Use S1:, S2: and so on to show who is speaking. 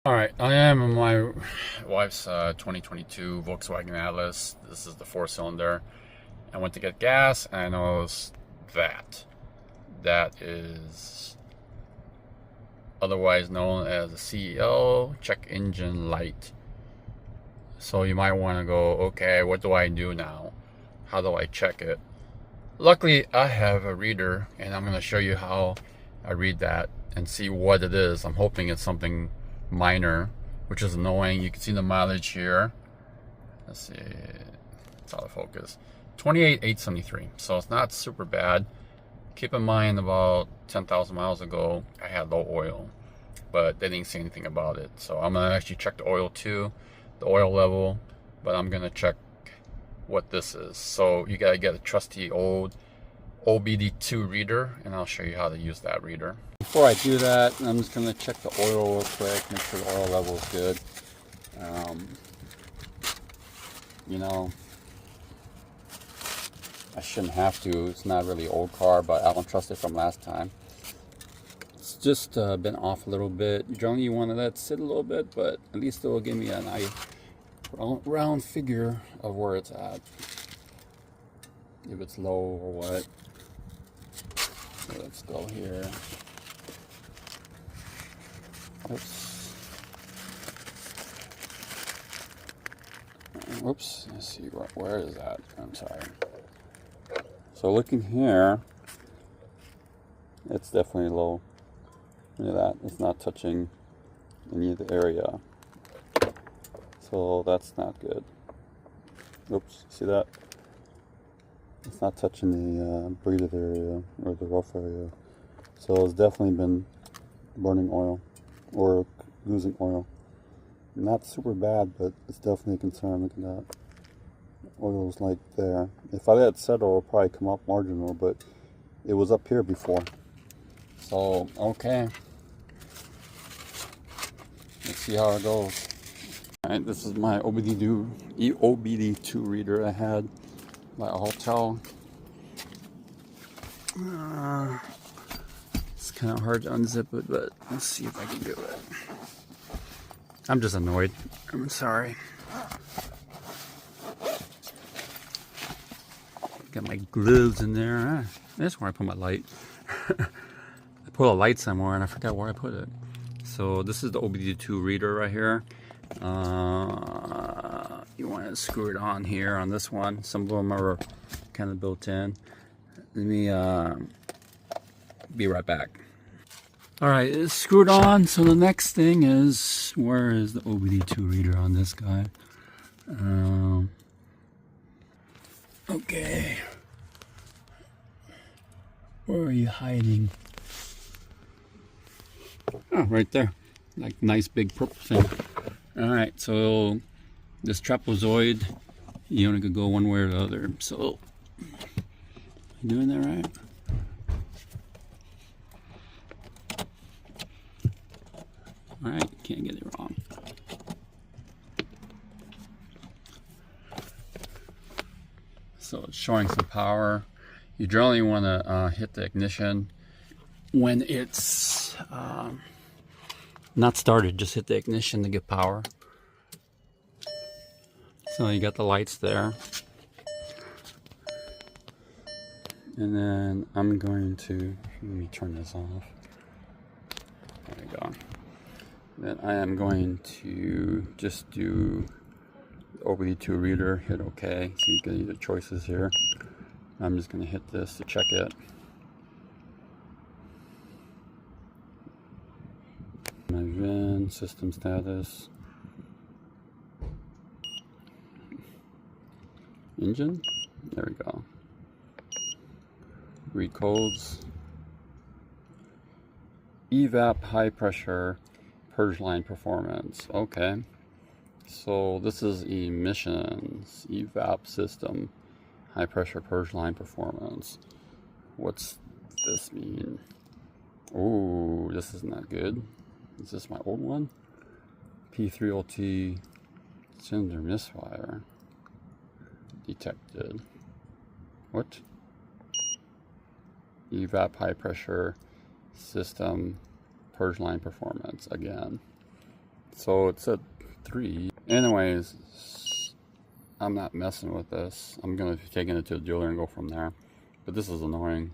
S1: Alright, I am in my wife's 2022 Volkswagen Atlas. This is the 4-cylinder. I went to get gas and I noticed that. That is otherwise known as a CEL check engine light. So you might want to go, okay, what do I do now? How do I check it? Luckily, I have a reader and I'm going to show you how I read that and see what it is. I'm hoping it's something minor, which is annoying. You can see the mileage here. Let's see, it's out of focus. 28,873. So it's not super bad. Keep in mind, about 10,000 miles ago, I had low oil, but they didn't say anything about it. So I'm gonna actually check the oil too, the oil level, but I'm gonna check what this is. So you gotta get a trusty old OBD2 reader, and I'll show you how to use that reader. Before I do that, I'm just gonna check the oil real quick, make sure the oil level is good. You know, I shouldn't have to. It's not really old car, but I don't trust it from last time. It's just been off a little bit. Generally, you want to let it sit a little bit, but at least it will give me a nice round figure of where it's at, if it's low or what. So let's go here. Oops. Whoops. Let's see, where is that? I'm sorry. So looking here, it's definitely low. Look at that. It's not touching any of the area. So that's not good. Oops. See that? It's not touching the braided area or the rough area. So it's definitely been burning oil or losing oil. Not super bad, but it's definitely a concern. Look at that. Oil's like there. If I let it settle, it'll probably come up marginal, but it was up here before. So, okay. Let's see how it goes. Alright, this is my OBD2 reader I had by a hotel. It's kind of hard to unzip it, but let's see if I can do it. I'm just annoyed. I'm sorry. Got my gloves in there. That's where I put my light. I put a light somewhere and I forgot where I put it. So this is the OBD2 reader right here. You want to screw it on here on this one. Some of them are kind of built in. Let me be right back. Alright, it's screwed on. So the next thing is, where is the OBD2 reader on this guy? Okay. Where are you hiding? Oh, right there. Like nice big purple thing. Alright, so this trapezoid, you only could go one way or the other. So, you doing that right? Alright, can't get it wrong. So it's showing some power. You generally want to hit the ignition when it's not started. Just hit the ignition to get power. So you got the lights there. And then I'm going to, let me turn this off. There we go. Then I am going to just do the OBD2 reader, hit OK. So you can see the choices here. I'm just going to hit this to check it. My VIN, system status, engine, there we go. Read codes. Evap high pressure purge line performance. Okay. So this is emissions, evap system, high pressure purge line performance. What's this mean? Oh, this is not good. Is this my old one? P3OT cylinder misfire detected. What? Evap high pressure system purge line performance again. So it said 3. Anyways, I'm not messing with this. I'm gonna be taking it to the jeweler and go from there. But this is annoying.